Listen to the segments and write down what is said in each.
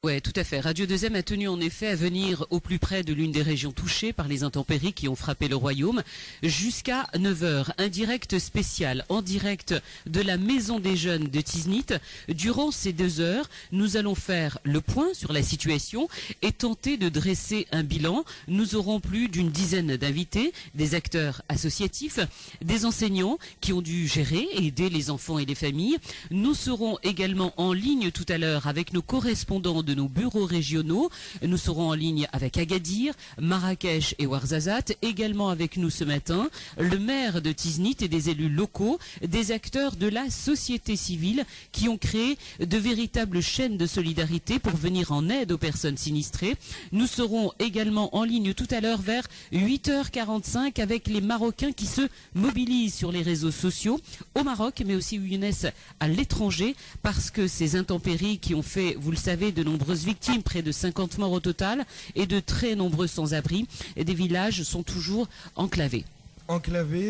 Ouais, tout à fait. Radio 2M a tenu en effet à venir au plus près de l'une des régions touchées par les intempéries qui ont frappé le royaume jusqu'à 9 heures. Un direct spécial en direct de la Maison des Jeunes de Tiznit. Durant ces 2 heures, nous allons faire le point sur la situation et tenter de dresser un bilan. Nous aurons plus d'une dizaine d'invités, des acteurs associatifs, des enseignants qui ont dû gérer et aider les enfants et les familles. Nous serons également en ligne tout à l'heure avec nos correspondants de nos bureaux régionaux. Nous serons en ligne avec Agadir, Marrakech et Ouarzazate. Également avec nous ce matin, le maire de Tiznit et des élus locaux, des acteurs de la société civile qui ont créé de véritables chaînes de solidarité pour venir en aide aux personnes sinistrées. Nous serons également en ligne tout à l'heure vers 8h45 avec les Marocains qui se mobilisent sur les réseaux sociaux au Maroc, mais aussi Younes à l'étranger, parce que ces intempéries qui ont fait, vous le savez, de nombreuses victimes, près de 50 morts au total, et de très nombreux sans-abri, et des villages sont toujours enclavés.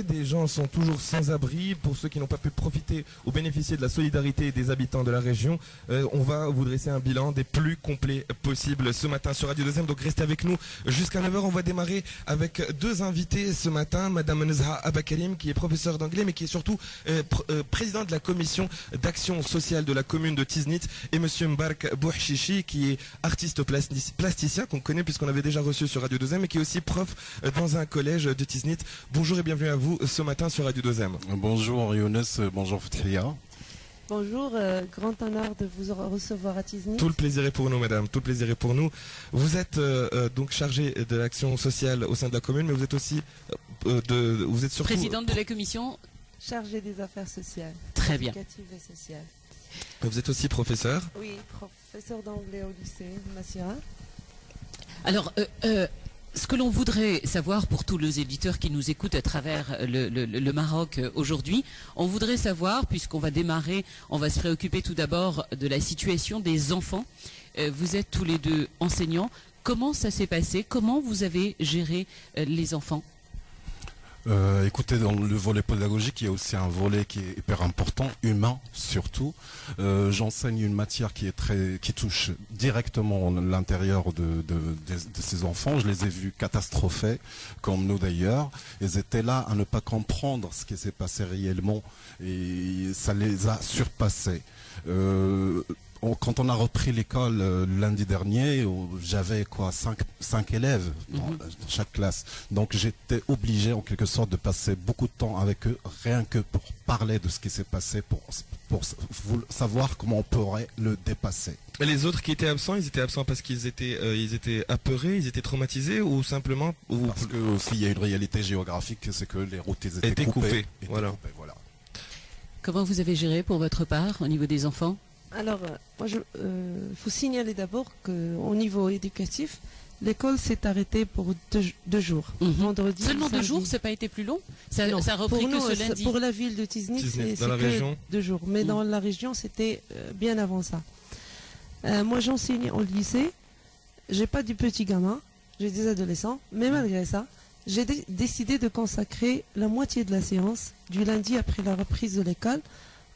Des gens sont toujours sans abri. Pour ceux qui n'ont pas pu profiter ou bénéficier de la solidarité des habitants de la région, on va vous dresser un bilan des plus complets possibles ce matin sur Radio 2M. Donc restez avec nous jusqu'à 9h. On va démarrer avec deux invités ce matin. Madame Nezha Abakarim, qui est professeure d'anglais, mais qui est surtout présidente de la commission d'action sociale de la commune de Tiznit, et Monsieur Mbark Bouhchichi, qui est artiste plasticien, qu'on connaît puisqu'on avait déjà reçu sur Radio 2M, et qui est aussi prof dans un collège de Tiznit. Bonjour et bienvenue à vous ce matin sur Radio 2M. Bonjour Younes, bonjour Fathia. Bonjour, grand honneur de vous recevoir à Tiznit. Tout le plaisir est pour nous, madame, tout le plaisir est pour nous. Vous êtes donc chargée de l'action sociale au sein de la commune, mais vous êtes aussi vous êtes surtout présidente de la commission chargée des affaires sociales. Très bien. Éducatives et sociales. Vous êtes aussi professeur. Oui, professeur d'anglais au lycée Massira. Alors, ce que l'on voudrait savoir pour tous les éditeurs qui nous écoutent à travers le Maroc aujourd'hui, on voudrait savoir, puisqu'on va démarrer, on va se préoccuper tout d'abord de la situation des enfants. Vous êtes tous les deux enseignants. Comment ça s'est passé? Comment vous avez géré les enfants? Écoutez, dans le volet pédagogique, il y a aussi un volet qui est hyper important, humain surtout. J'enseigne une matière qui touche directement l'intérieur de ces enfants. Je les ai vus catastrophés, comme nous d'ailleurs. Ils étaient là à ne pas comprendre ce qui s'est passé réellement, et ça les a surpassés. Quand on a repris l'école lundi dernier, j'avais quoi, 5 élèves dans chaque classe. Donc j'étais obligé en quelque sorte de passer beaucoup de temps avec eux, rien que pour parler de ce qui s'est passé, pour savoir comment on pourrait le dépasser. Et les autres qui étaient absents, ils étaient absents parce qu'ils étaient apeurés, ils étaient traumatisés, ou simplement parce que aussi il y a une réalité géographique, c'est que les routes étaient coupées. Voilà. Comment vous avez géré pour votre part au niveau des enfants? Alors, moi, faut signaler d'abord qu'au niveau éducatif, l'école s'est arrêtée pour deux jours. Vendredi. Seulement 2 jours, ça n'a pas été plus long? Ça a repris pour que nous, ce lundi? Pour la ville de Tiznit, c'est que 2 jours. Mais dans la région, c'était bien avant ça. Moi, j'enseigne au lycée. J'ai pas du petit gamin, j'ai des adolescents. Mais malgré ça, j'ai décidé de consacrer la moitié de la séance, du lundi après la reprise de l'école,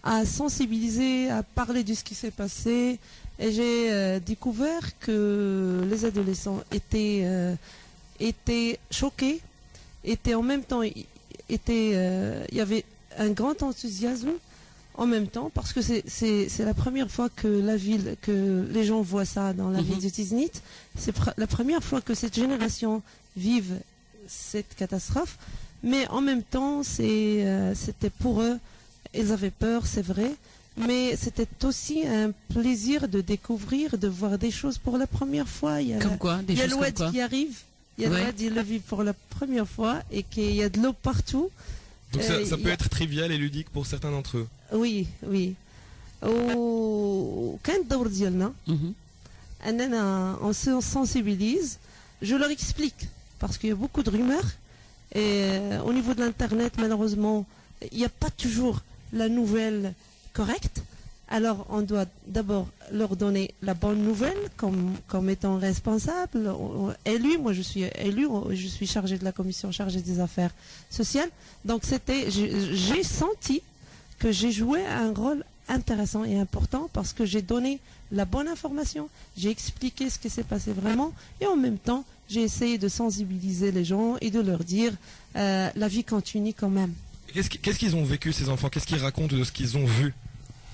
à sensibiliser, à parler de ce qui s'est passé. Et j'ai découvert que les adolescents étaient choqués, étaient en même temps, il y avait un grand enthousiasme en même temps, parce que c'est la première fois que les gens voient ça dans la ville de Tiznit. C'est la première fois que cette génération vive cette catastrophe, mais en même temps, c'était pour eux. Ils avaient peur, c'est vrai, mais c'était aussi un plaisir de découvrir, de voir des choses pour la première fois. Il y a l'Oued qui arrive, il y a l'Oued, il le vit pour la première fois, et qu'il y a de l'eau partout. Donc ça peut être trivial et ludique pour certains d'entre eux. Oui, oui. On se sensibilise, je leur explique, parce qu'il y a beaucoup de rumeurs, et au niveau de l'Internet, malheureusement, il n'y a pas toujours la nouvelle correcte. Alors on doit d'abord leur donner la bonne nouvelle comme étant responsable, élu. Moi je suis élu, je suis chargée de la commission chargée des affaires sociales. Donc j'ai senti que j'ai joué un rôle intéressant et important parce que j'ai donné la bonne information, j'ai expliqué ce qui s'est passé vraiment et en même temps, j'ai essayé de sensibiliser les gens et de leur dire la vie continue quand même. Qu'est-ce qu'ils ont vécu ces enfants? Qu'est-ce qu'ils racontent de ce qu'ils ont vu?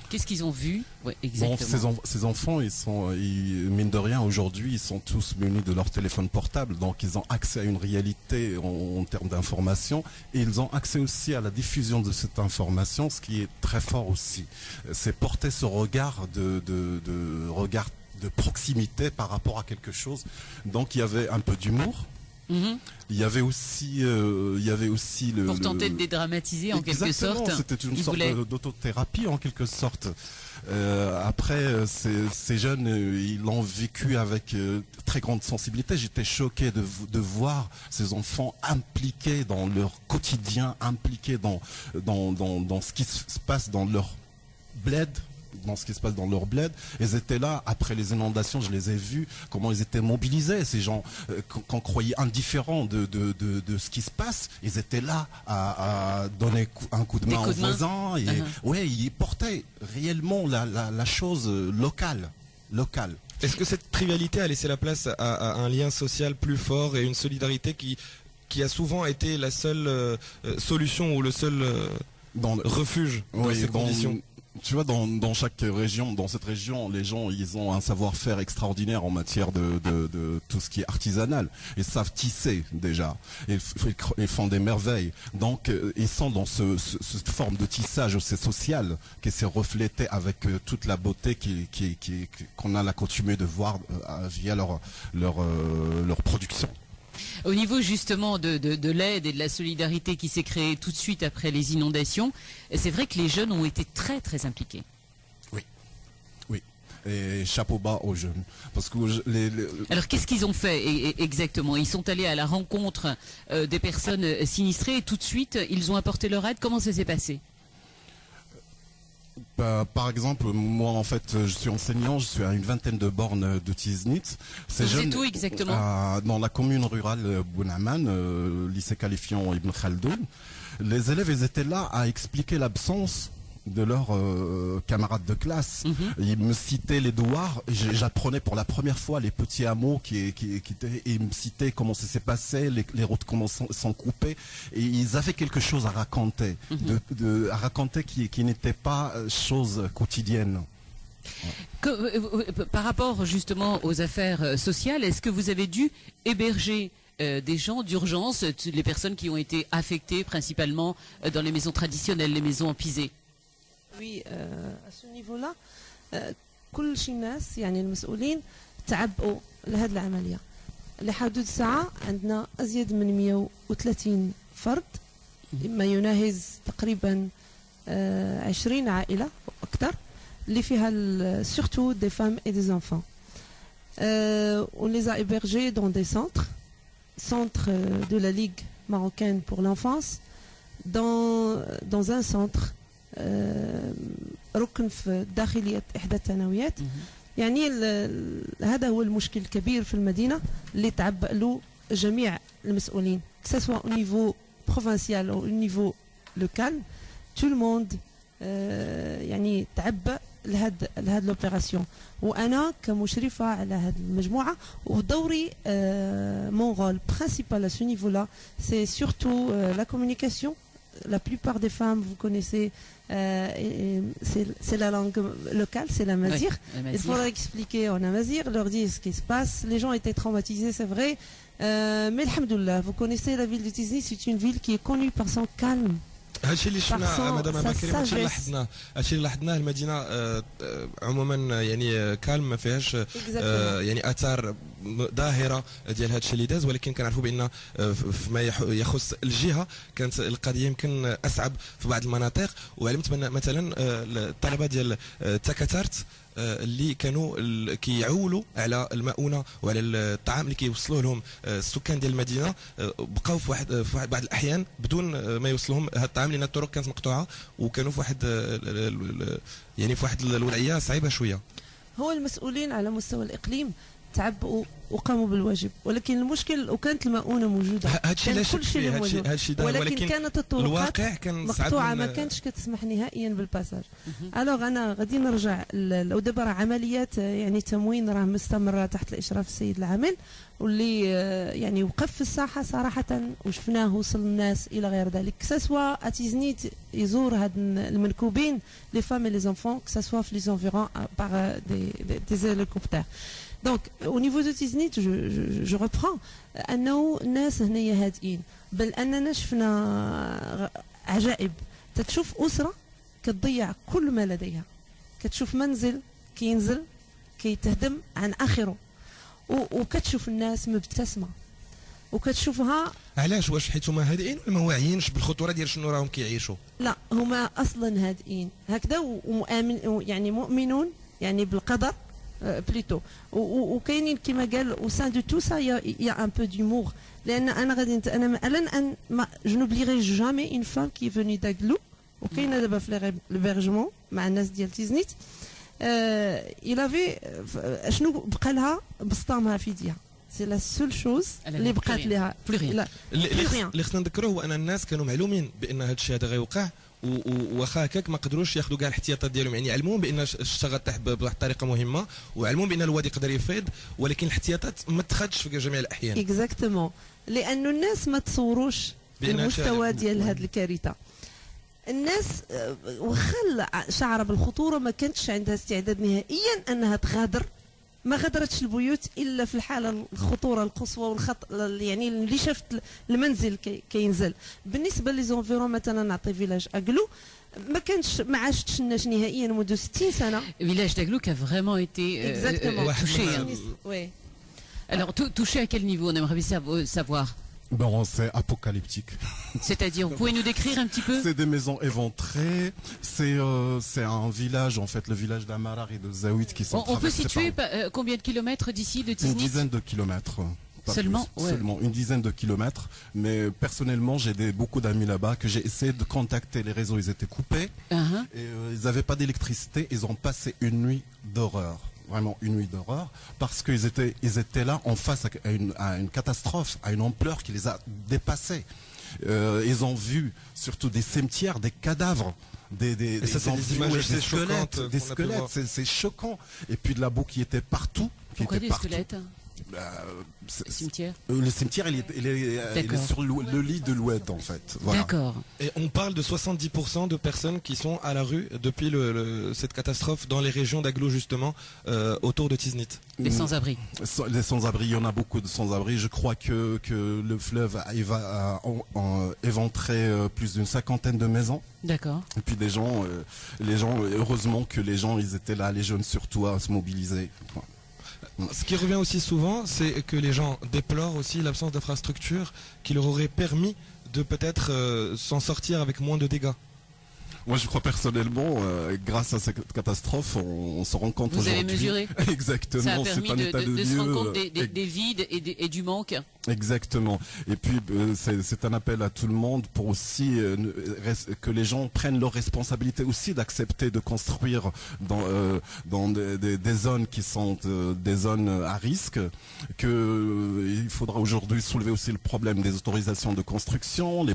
Qu'est-ce qu'ils ont vu? Ouais, exactement. Bon, ces enfants, mine de rien, aujourd'hui, ils sont tous munis de leur téléphone portable, donc ils ont accès à une réalité en termes d'information, et ils ont accès aussi à la diffusion de cette information, ce qui est très fort aussi. C'est porter ce regard regard de proximité par rapport à quelque chose. Donc il y avait un peu d'humour. Il y avait aussi pour tenter de dédramatiser en quelque sorte. C'était une sorte d'autothérapie en quelque sorte. Après, ces jeunes, ils l'ont vécu avec très grande sensibilité. J'étais choqué de voir ces enfants impliqués dans leur quotidien, impliqués dans ce qui se passe dans leur bled. Ils étaient là après les inondations, je les ai vus comment ils étaient mobilisés, ces gens qu'on croyait indifférents de ce qui se passe, ils étaient là à donner un coup de main aux voisins et ouais, ils portaient réellement la chose locale. Est-ce que cette trivialité a laissé la place à un lien social plus fort et une solidarité qui a souvent été la seule solution ou le seul refuge dans ces conditions? Tu vois, dans chaque région, dans cette région, les gens, ils ont un savoir-faire extraordinaire en matière de tout ce qui est artisanal. Ils savent tisser déjà. Ils font des merveilles. Donc, ils sont dans cette forme de tissage aussi social qui s'est reflété avec toute la beauté qu'on a la coutume de voir via leur production. Au niveau justement de l'aide et de la solidarité qui s'est créée tout de suite après les inondations, c'est vrai que les jeunes ont été très très impliqués. Oui. Et chapeau bas aux jeunes. Parce que Alors qu'est-ce qu'ils ont fait exactement? Ils sont allés à la rencontre des personnes sinistrées et tout de suite ils ont apporté leur aide. Comment ça s'est passé? Par exemple, moi en fait, je suis enseignant, je suis à une vingtaine de bornes de Tiznit. Vous êtes où exactement? Dans la commune rurale Bounaman, lycée qualifiant Ibn Khaldoun. Les élèves, ils étaient là à expliquer l'absence de leurs camarades de classe. Ils me citaient les douars, j'apprenais pour la première fois les petits hameaux qui étaient, et ils me citaient comment ça s'est passé, les routes comment sont coupées, et ils avaient quelque chose à raconter, à raconter qui n'était pas chose quotidienne. Par rapport justement aux affaires sociales, est-ce que vous avez dû héberger des gens d'urgence, les personnes qui ont été affectées principalement dans les maisons traditionnelles, les maisons en pisé? Oui, à ce niveau-là, كل شي الناس يعني المسؤولين تعبئوا لهذه العملية. لحدود الساعة عندنا أزيد من 130 فرد، ما يناهز تقريبا 20 عائلة وأكثر، اللي فيها surtout des femmes et des enfants. On les a hébergés dans des centres de la Ligue marocaine pour l'enfance, dans un centre ركن في داخلية إحدى الثانويات. يعني هذا هو المشكل الكبير في المدينة اللي تعبأ له جميع المسؤولين que ce soit au niveau provincial ou au niveau local. Tout le monde يعني تعبأ لهذه l'opération. وأنا كمشرفة على هذه المجموعة ودوري mon rôle principal à ce niveau-là, c'est surtout la communication. La plupart des femmes, vous connaissez, c'est la langue locale, c'est la mazir. Oui, il faudra expliquer en amazir, leur dire ce qui se passe. Les gens étaient traumatisés, c'est vrai. Mais alhamdoulilah, vous connaissez la ville de Tiznit, c'est une ville qui est connue par son calme. هادشي اللي شفنا مدام أبا كريم، هادشي اللي لاحظناه المدينه عموما يعني كالم ما فيهاش يعني اثار ظاهره ديال هادشي اللي داز، ولكن كنعرفوا بان فيما يخص الجهه كانت القضيه يمكن اصعب في بعض المناطق. وعلمت مثلا الطلبه ديال تاكاتارت اللي كانوا كيعولوا على المؤونه وعلى الطعام اللي كيوصلوه لهم السكان ديال المدينه، بقاو في بعض الاحيان بدون ما يوصلهم هذا الطعام لان الطرق كانت مقطوعه، وكانوا في واحد يعني في واحد الوضعيه صعيبه شويه. هو المسؤولين على مستوى الاقليم تعبوا وقاموا بالواجب، ولكن المشكل وكانت المؤونة موجودة، هادشي لا كان شك كل شيء فيه، موجود، هادشي دار، ولكن كانت الطرقات الواقع كان صعب مقطوعة، ما كانتش كتسمح نهائيا بالباساج. الوغ انا غادي نرجع لو دابا راه عمليات يعني تموين راه مستمرة تحت الاشراف السيد العامل، واللي يعني وقف في الساحة صراحة وشفناه وصل الناس الى غير ذلك، كساسوا اتيزنيت يزور هاد المنكوبين لي فام اي لي زونفون، كساسوا في لي زونفيرون باغ دي هيليكوبتر. دونك au niveau de Tiznit, je reprends انه الناس هنايا هادئين، بل اننا شفنا عجائب. تتشوف اسره كتضيع كل ما لديها، كتشوف منزل كينزل كيتهدم عن اخره، وكتشوف الناس مبتسمه وكتشوفها. علاش؟ واش حيت هما هادئين ولا ما واعيينش بالخطوره ديال شنو راهم كيعيشوا؟ لا، هما اصلا هادئين هكذا ومؤمن، يعني مؤمنون يعني بالقدر بليتو، وكاينين كما قال au sein de tout ça il y a un peu d'humour. لان انا غادي انا je n'oublierai jamais une femme qui est venue d'Aglou وكاينه دابا في l'hébergement مع الناس ديال تيزنيت. il avait شنو بقى لها بسطامها في يديها، سي لا سول شوز اللي بقات لها. اللي خصنا نذكروه هو ان الناس كانوا معلومين بان هذا الشيء هذا غيوقع، واخا هكاك ما قدروش ياخذوا كاع الاحتياطات ديالهم، يعني علموهم بان الشتا غطيح بواحد الطريقه مهمه، وعلموهم بان الوادي يقدر يفيض، ولكن الاحتياطات ما اتخذتش في جميع الاحيان. اكزاكتومون، لانه الناس ما تصوروش المستوى ديال هذه الكارثه. الناس وخل شعر بالخطوره ما كانتش عندها استعداد نهائيا انها تغادر، ما غادرتش البيوت الا في الحاله الخطوره القصوى يعني اللي شافت المنزل كينزل. بالنسبه لي زونفيرون مثلا نعطي فيلاج اغلو ما عاشتش نهائيا منذ 60 سنه. Village d'Aglouk a vraiment été touché. Oui. Alors touché à quel niveau? On aimerait savoir. Bon, c'est apocalyptique. C'est-à-dire, vous pouvez nous décrire un petit peu? C'est des maisons éventrées, c'est un village, en fait, le village d'Amarar et de Zaouit qui sont On peut situer combien de kilomètres d'ici, de Tiznit? Une dizaine de kilomètres. Seulement, ouais. Seulement une dizaine de kilomètres. Mais personnellement, j'ai beaucoup d'amis là-bas que j'ai essayé de contacter. Les réseaux, ils étaient coupés. Et ils n'avaient pas d'électricité. Ils ont passé une nuit d'horreur. Vraiment une nuit d'horreur, parce qu'ils étaient là en face à une catastrophe, à une ampleur qui les a dépassés. Ils ont vu surtout des cimetières, des cadavres, des squelettes, c'est choquant. Et puis de la boue qui était partout. Pourquoi des squelettes? Le cimetière, il est sur le lit de l'oued, en fait. Voilà. D'accord. Et on parle de 70% de personnes qui sont à la rue depuis cette catastrophe dans les régions d'Aglo, justement, autour de Tiznit. Les sans-abri. Les sans-abri, il y en a beaucoup de sans-abri. Je crois que le fleuve va éventrer plus d'une 50aine de maisons. D'accord. Et puis les gens, heureusement que les gens, ils étaient là, les jeunes surtout, à se mobiliser. Ce qui revient aussi souvent, c'est que les gens déplorent aussi l'absence d'infrastructures qui leur auraient permis de peut-être s'en sortir avec moins de dégâts. Moi, je crois personnellement, grâce à cette catastrophe, on se rend compte aujourd'hui. Vous avez mesuré? Exactement. Ça a permis de se rendre compte des vides et du manque. Exactement. Et puis, c'est un appel à tout le monde pour aussi que les gens prennent leurs responsabilités aussi d'accepter de construire dans des zones qui sont des zones à risque. Il faudra aujourd'hui soulever aussi le problème des autorisations de construction.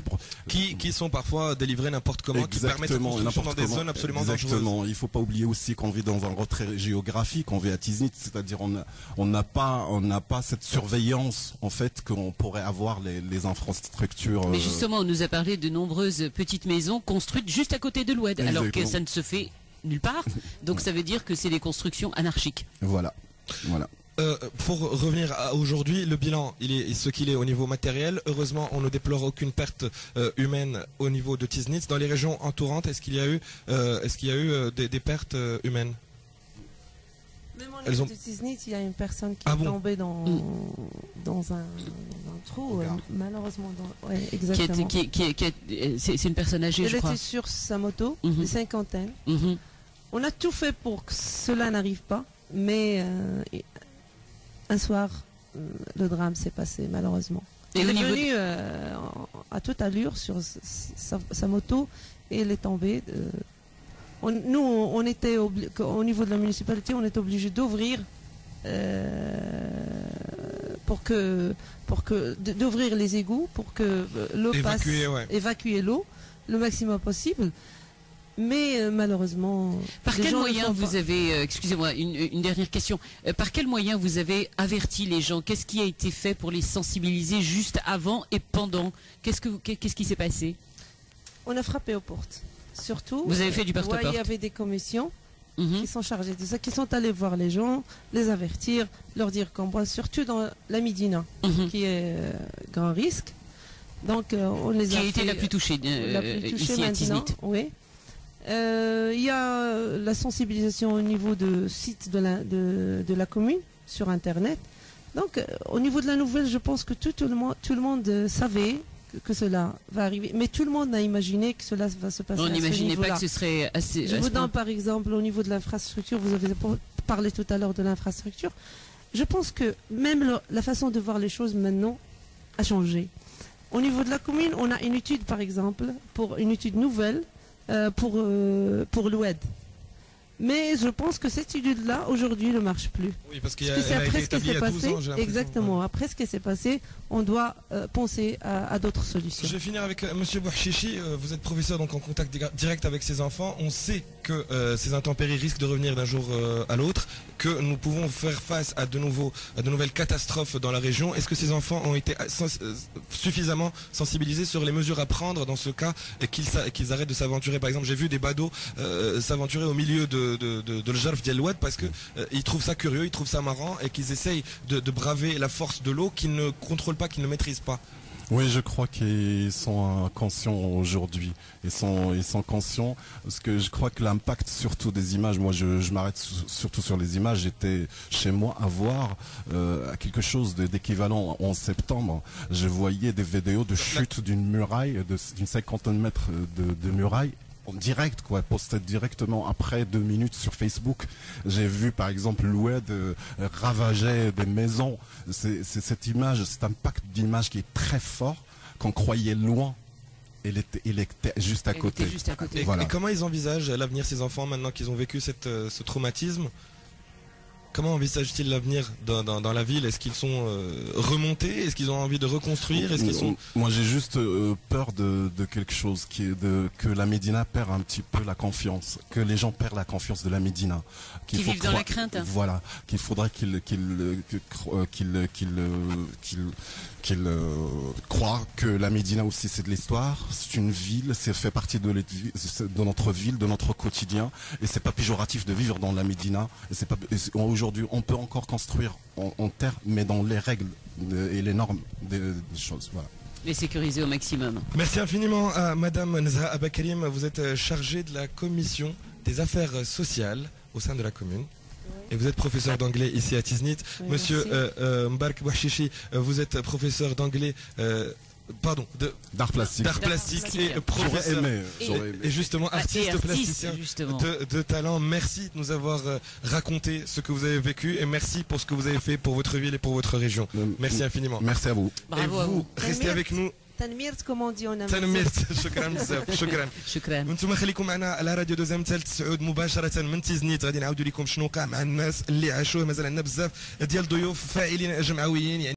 Qui sont parfois délivrées n'importe comment, qui permettent la construction dans des zones absolument dangereuses. Exactement. Il ne faut pas oublier aussi qu'on vit dans un retrait géographique, on vit à Tiznit, c'est-à-dire on n'a pas cette surveillance, en fait, qu'on pourrait avoir les infrastructures. Mais justement, on nous a parlé de nombreuses petites maisons construites juste à côté de l'oued, alors que ça ne se fait nulle part. Donc ça veut dire que c'est des constructions anarchiques. Voilà. Pour revenir à aujourd'hui, le bilan, il est ce qu'il est au niveau matériel. Heureusement, on ne déplore aucune perte humaine au niveau de Tiznit. Dans les régions entourantes, est-ce qu'il y a eu des pertes humaines? Même au niveau de Tiznit, il y a une personne qui est tombée dans un trou, malheureusement. Ouais, exactement. C'est une personne âgée, je crois. Elle était sur sa moto, de cinquantaine. On a tout fait pour que cela n'arrive pas, mais un soir, le drame s'est passé, malheureusement. Elle est venue à toute allure sur sa moto et elle est tombée. Nous, on était au niveau de la municipalité, on était obligé d'ouvrir d'ouvrir les égouts pour que l'eau passe, évacuer l'eau le maximum possible. Mais malheureusement, par quel moyen vous avez, excusez-moi, une dernière question, par quel moyen vous avez averti les gens? Qu'est-ce qui a été fait pour les sensibiliser juste avant et pendant? Qu'est-ce qui s'est passé? On a frappé aux portes. Surtout, vous avez fait du porte-à-porte. Il y avait des commissions qui sont chargées de ça, qui sont allées voir les gens, les avertir, leur dire qu'on boit, surtout dans la Médina, qui est grand risque. Donc, on les a qui a été la plus touchée, ici à Tiznit. Oui. Il y a la sensibilisation au niveau de sites de la commune sur Internet. Donc, au niveau de la nouvelle, je pense que tout le monde savait que cela va arriver. Mais tout le monde a imaginé que cela va se passer. On n'imaginait pas que ce serait assez... Je vous donne par exemple au niveau de l'infrastructure, vous avez parlé tout à l'heure de l'infrastructure. Je pense que même la façon de voir les choses maintenant a changé. Au niveau de la commune, on a une étude par exemple, une étude nouvelle, pour l'OED. Mais je pense que cette étude-là, aujourd'hui, ne marche plus. Oui, parce qu'il c'est après ce qui s'est passé. Exactement. Ouais. Après ce qui s'est passé, on doit penser à d'autres solutions. Je vais finir avec Monsieur Bouchichi. Vous êtes professeur donc en contact direct avec ces enfants. On sait que ces intempéries risquent de revenir d'un jour à l'autre, que nous pouvons faire face à de nouvelles catastrophes dans la région. Est-ce que ces enfants ont été suffisamment sensibilisés sur les mesures à prendre dans ce cas et qu'ils arrêtent de s'aventurer? Par exemple, j'ai vu des badauds s'aventurer au milieu de l'Jarf d'El-Oued parce que ils trouvent ça curieux, ils trouvent ça marrant et qu'ils essayent de braver la force de l'eau qu'ils ne contrôlent pas, qu'ils ne maîtrisent pas. Oui, je crois qu'ils sont conscients aujourd'hui. Ils sont conscients parce que je crois que l'impact surtout des images, moi je m'arrête surtout sur les images, j'étais chez moi à voir quelque chose d'équivalent en septembre. Je voyais des vidéos de chute d'une muraille, d'une 50 mètres de muraille. En direct, quoi, posté directement après 2 minutes sur Facebook. J'ai vu par exemple l'Oued ravager des maisons. C'est cette image, cet impact d'image qui est très fort, qu'on croyait loin. Il était juste à côté. Voilà. Et comment ils envisagent l'avenir, ces enfants, maintenant qu'ils ont vécu ce traumatisme? Comment envisagent-ils l'avenir dans la ville? Est-ce qu'ils sont remontés? Est-ce qu'ils ont envie de reconstruire? Moi j'ai juste peur de quelque chose, que la Médina perd un petit peu la confiance, que les gens perdent la confiance de la Médina. Qu'ils vivent dans la crainte. Voilà, qu'il faudrait qu'ils croient que la Médina aussi c'est de l'histoire, c'est une ville, c'est fait partie de notre ville, de notre quotidien, et c'est pas péjoratif de vivre dans la Médina. Aujourd'hui, on peut encore construire en terre, mais dans les règles et les normes des choses. Voilà. Les sécuriser au maximum. Merci infiniment à Madame Nezha Abakarim. Vous êtes chargée de la commission des affaires sociales au sein de la commune. Et vous êtes professeur d'anglais ici à Tiznit. Oui, Monsieur Mbark Bouchichi, vous êtes professeur d'anglais. D'art plastique. D'art plastique et professeur. J'aurais aimé. Et justement, artiste plasticien de talent. Merci de nous avoir raconté ce que vous avez vécu et merci pour ce que vous avez fait pour votre ville et pour votre région. Merci infiniment. Merci à vous. Bravo et vous, restez avec nous. تنميرت كما دي انا تنميرت شكرا بزاف شكرا وانتم خليكم معنا على راديو دوزام ثالث سعود مباشره من تيزنيت غادي نعاودوا لكم شنو وقع مع الناس اللي عاشوه مازال عندنا بزاف ديال ضيوف فاعلين جمعويين يعني